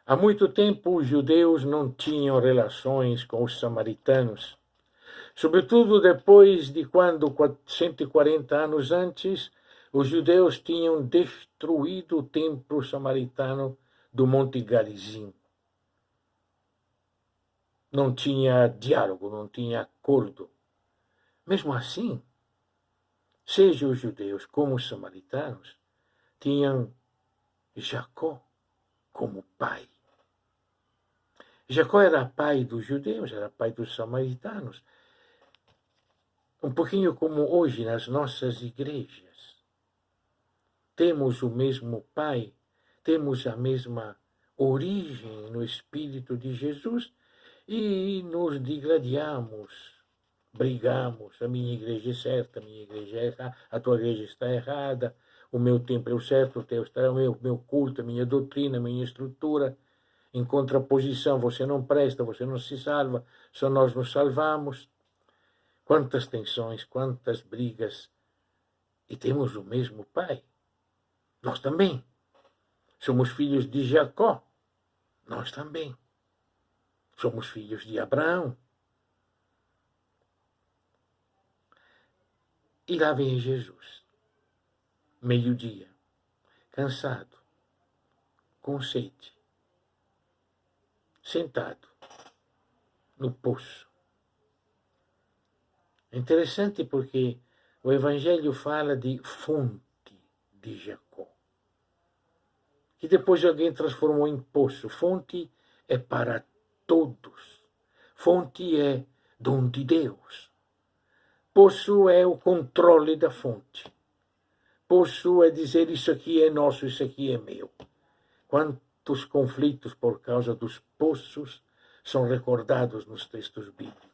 Há muito tempo, os judeus não tinham relações com os samaritanos, sobretudo depois de quando, 140 anos antes, os judeus tinham destruído o templo samaritano do Monte Garizim. Não tinha diálogo, não tinha acordo. Mesmo assim, seja os judeus como os samaritanos, tinham Jacó como pai. Jacó era pai dos judeus, era pai dos samaritanos. Um pouquinho como hoje nas nossas igrejas. Temos o mesmo pai, temos a mesma origem no Espírito de Jesus e nos digladiamos, brigamos. A minha igreja é certa, a minha igreja é errada, a tua igreja está errada, o meu templo é o certo, o teu está o meu culto, a minha doutrina, a minha estrutura. Em contraposição, você não presta, você não se salva, só nós nos salvamos. Quantas tensões, quantas brigas. E temos o mesmo pai. Nós também. Somos filhos de Jacó. Nós também. Somos filhos de Abraão. E lá vem Jesus. Meio-dia. Cansado. Com sede. Sentado. No poço. É interessante porque o Evangelho fala de fonte de Jacó, que depois alguém transformou em poço. Fonte é para todos. Fonte é dom de Deus. Poço é o controle da fonte. Poço é dizer isso aqui é nosso, isso aqui é meu. Quantos conflitos por causa dos poços são recordados nos textos bíblicos.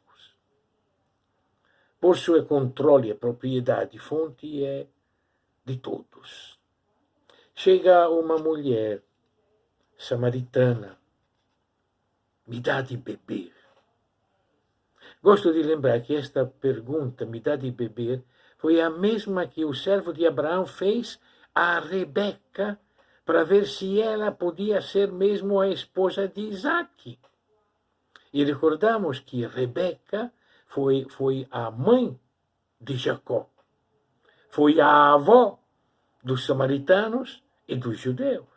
Poço é controle, é propriedade, fonte é de todos. Chega uma mulher samaritana, me dá de beber. Gosto de lembrar que esta pergunta, me dá de beber, foi a mesma que o servo de Abraão fez a Rebeca para ver se ela podia ser mesmo a esposa de Isaque. E recordamos que Rebeca foi a mãe de Jacó. Foi a avó dos samaritanos e dos judeus.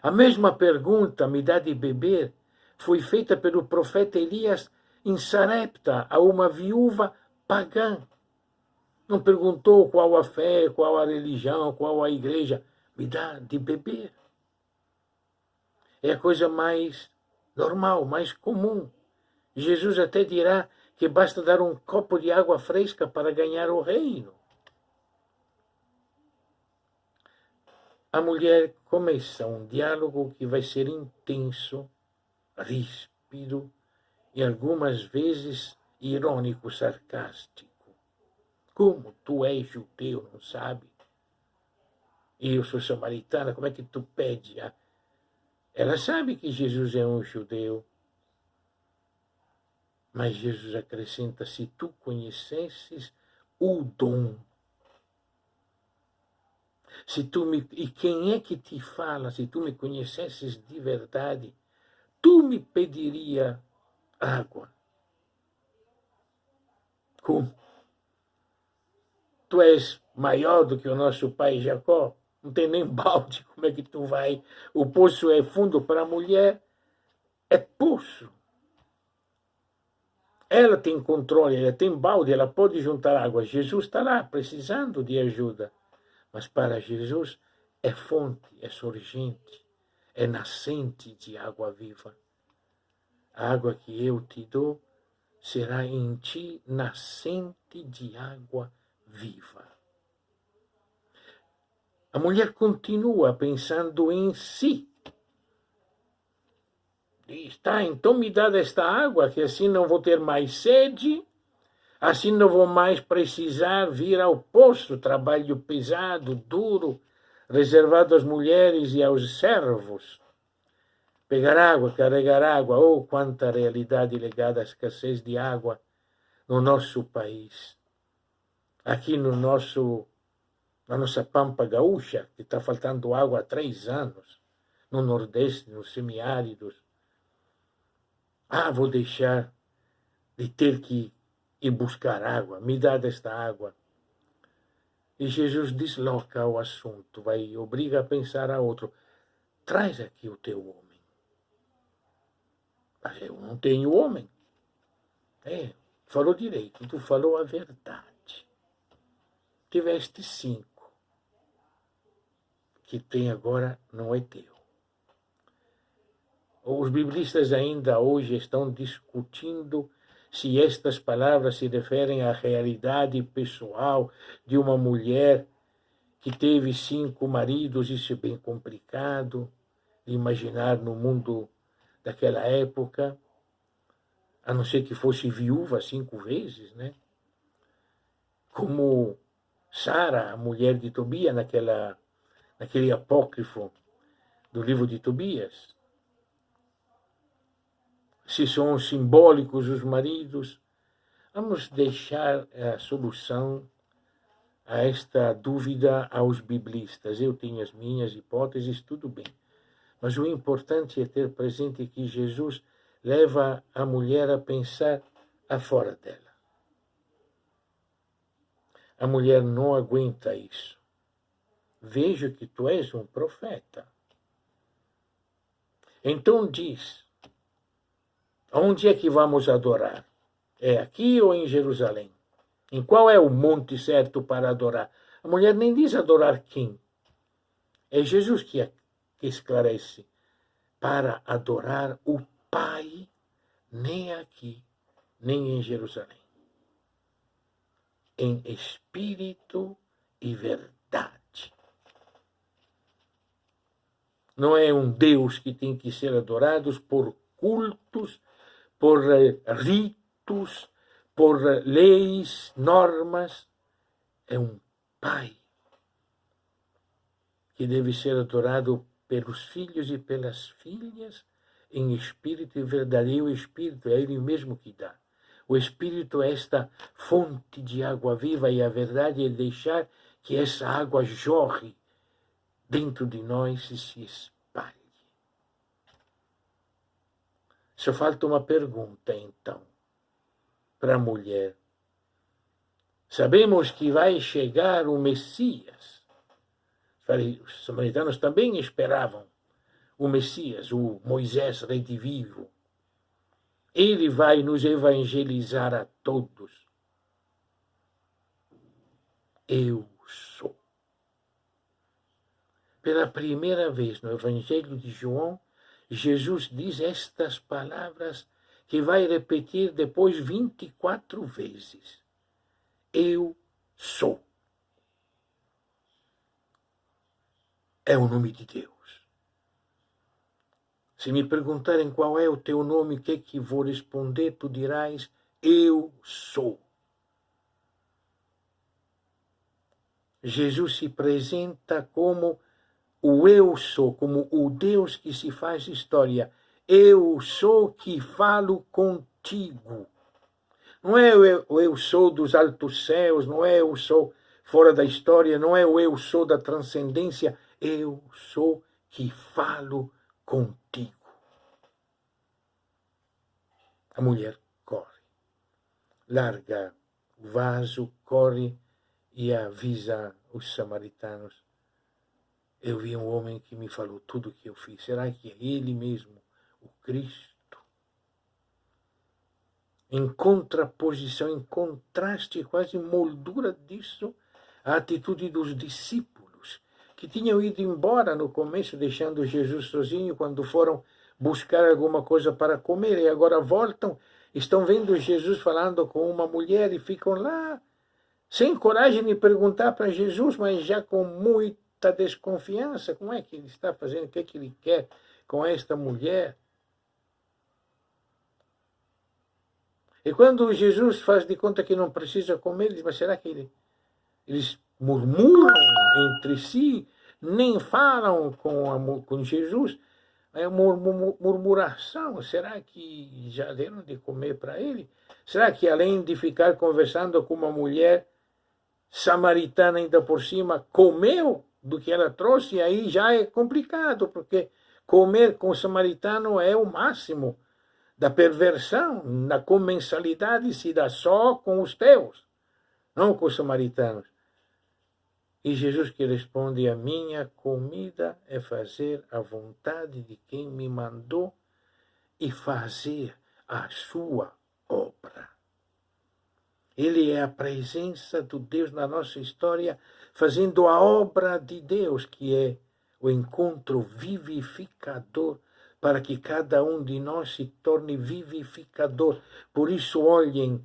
A mesma pergunta, me dá de beber, foi feita pelo profeta Elias em Sarepta, a uma viúva pagã. Não perguntou qual a fé, qual a religião, qual a igreja. Me dá de beber. É a coisa mais normal, mais comum. Jesus até dirá que basta dar um copo de água fresca para ganhar o reino. A mulher começa um diálogo que vai ser intenso, ríspido e algumas vezes irônico, sarcástico. Como tu és judeu, não sabe? E eu sou samaritana, como é que tu pede? Ela sabe que Jesus é um judeu. Mas Jesus acrescenta, se tu conhecesses o dom. E quem é que te fala, se tu me conhecesses de verdade, tu me pediria água. Como? Tu és maior do que o nosso pai Jacó? Não tem nem balde, como é que tu vai? O poço é fundo para a mulher, é poço. Ela tem controle, ela tem balde, ela pode juntar água. Jesus está lá, precisando de ajuda. Mas para Jesus é fonte, é surgente, é nascente de água viva. A água que eu te dou será em ti nascente de água viva. A mulher continua pensando em si. Diz, tá, então me dá desta água, que assim não vou ter mais sede, assim não vou mais precisar vir ao poço, trabalho pesado, duro, reservado às mulheres e aos servos. Pegar água, carregar água, oh, quanta realidade ligada à escassez de água no nosso país. Aqui na nossa pampa gaúcha, que está faltando água há 3 anos. no Nordeste, nos semiáridos. Vou deixar de ter que ir buscar água, me dá desta água. E Jesus desloca o assunto, obriga a pensar a outro. Traz aqui o teu homem. Mas eu não tenho homem. Falou direito, tu falou a verdade. Tiveste 5. Que tem agora não é teu. Os biblistas ainda hoje estão discutindo se estas palavras se referem à realidade pessoal de uma mulher que teve 5 maridos. Isso é bem complicado de imaginar no mundo daquela época, a não ser que fosse viúva 5 vezes, né? Como Sara, a mulher de Tobias, naquele apócrifo do livro de Tobias. Se são simbólicos os maridos, vamos deixar a solução a esta dúvida aos biblistas. Eu tenho as minhas hipóteses, tudo bem. Mas o importante é ter presente que Jesus leva a mulher a pensar afora dela. A mulher não aguenta isso. Vejo que tu és um profeta. Então diz, onde é que vamos adorar? É aqui ou em Jerusalém? Em qual é o monte certo para adorar? A mulher nem diz adorar quem. É Jesus que esclarece. Para adorar o Pai, nem aqui, nem em Jerusalém. Em espírito e verdade. Não é um Deus que tem que ser adorado por cultos, por ritos, por leis, normas. É um Pai que deve ser adorado pelos filhos e pelas filhas em espírito e verdade. E o Espírito é Ele mesmo que dá. O Espírito é esta fonte de água viva e a verdade é deixar que essa água jorre dentro de nós e se espalhe. Só falta uma pergunta, então, para a mulher. Sabemos que vai chegar o Messias. Os samaritanos também esperavam o Messias, o Moisés redivivo. Ele vai nos evangelizar a todos. Eu sou. Pela primeira vez no Evangelho de João, Jesus diz estas palavras que vai repetir depois 24 vezes. Eu sou. É o nome de Deus. Se me perguntarem qual é o teu nome, o que é que vou responder, tu dirás, eu sou. Jesus se apresenta como o eu sou, como o Deus que se faz história. Eu sou que falo contigo. Não é o eu sou dos altos céus, não é eu sou fora da história, não é o eu sou da transcendência. Eu sou que falo contigo. A mulher corre, larga o vaso, corre e avisa os samaritanos. Eu vi um homem que me falou tudo o que eu fiz. Será que é ele mesmo, o Cristo? Em contraposição, em contraste, quase moldura disso, a atitude dos discípulos, que tinham ido embora no começo, deixando Jesus sozinho, quando foram buscar alguma coisa para comer, e agora voltam, estão vendo Jesus falando com uma mulher e ficam lá, sem coragem de perguntar para Jesus, mas já com muita desconfiança. Como é que ele está fazendo? O que é que ele quer com esta mulher? E quando Jesus faz de conta que não precisa comer, ele diz, mas será que eles murmuram entre si, nem falam com Jesus? É uma murmuração. Será que já deram de comer para ele? Será que além de ficar conversando com uma mulher samaritana ainda por cima, comeu do que ela trouxe? Aí já é complicado, porque Comer com o samaritano é o máximo da perversão. Na comensalidade se dá só com os teus, não com os samaritanos. E Jesus que responde: a minha comida é fazer a vontade de quem me mandou e fazer a sua obra. Ele é a presença do Deus na nossa história, fazendo a obra de Deus, que é o encontro vivificador, para que cada um de nós se torne vivificador. Por isso, olhem,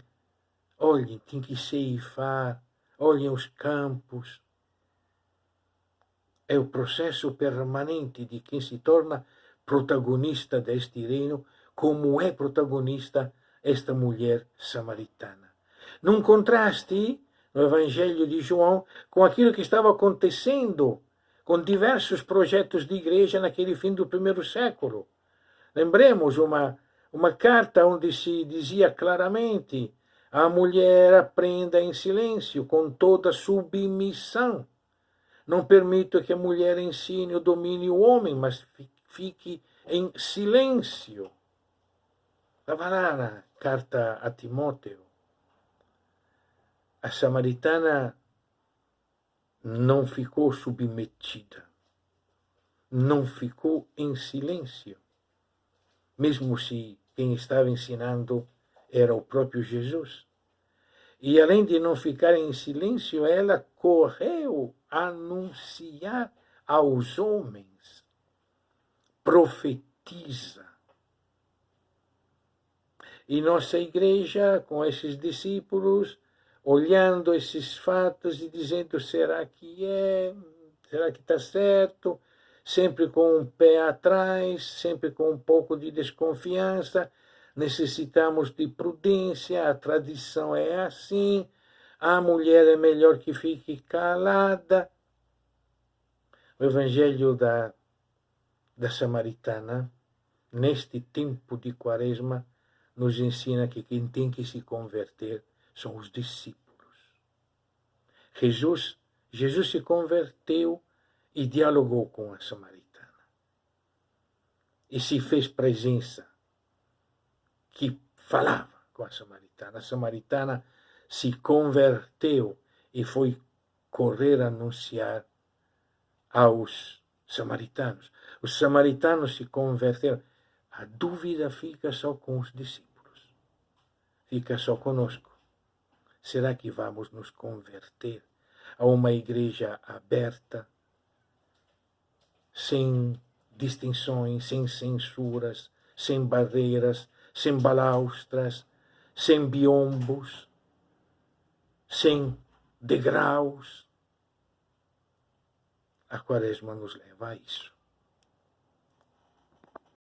tem que ceifar, olhem os campos. É o processo permanente de quem se torna protagonista deste reino, como é protagonista esta mulher samaritana. Num contraste, no Evangelho de João, com aquilo que estava acontecendo com diversos projetos de igreja naquele fim do primeiro século. Lembremos uma carta onde se dizia claramente: a mulher aprenda em silêncio, com toda submissão. Não permito que a mulher ensine ou domine o homem, mas fique em silêncio. Estava lá na carta a Timóteo. A samaritana não ficou submetida, não ficou em silêncio, mesmo se quem estava ensinando era o próprio Jesus. E além de não ficar em silêncio, ela correu a anunciar aos homens, profetiza. E nossa igreja, com esses discípulos, olhando esses fatos e dizendo: será que é? Será que está certo? Sempre com um pé atrás, sempre com um pouco de desconfiança. Necessitamos de prudência, a tradição é assim, a mulher é melhor que fique calada. O Evangelho da Samaritana, neste tempo de Quaresma, nos ensina que quem tem que se converter são os discípulos. Jesus se converteu e dialogou com a samaritana. E se fez presença, que falava com a samaritana. A samaritana se converteu e foi correr a anunciar aos samaritanos. Os samaritanos se converteram. A dúvida fica só com os discípulos. Fica só conosco. Será que vamos nos converter a uma igreja aberta, sem distinções, sem censuras, sem barreiras, sem balaustras, sem biombos, sem degraus? A Quaresma nos leva a isso.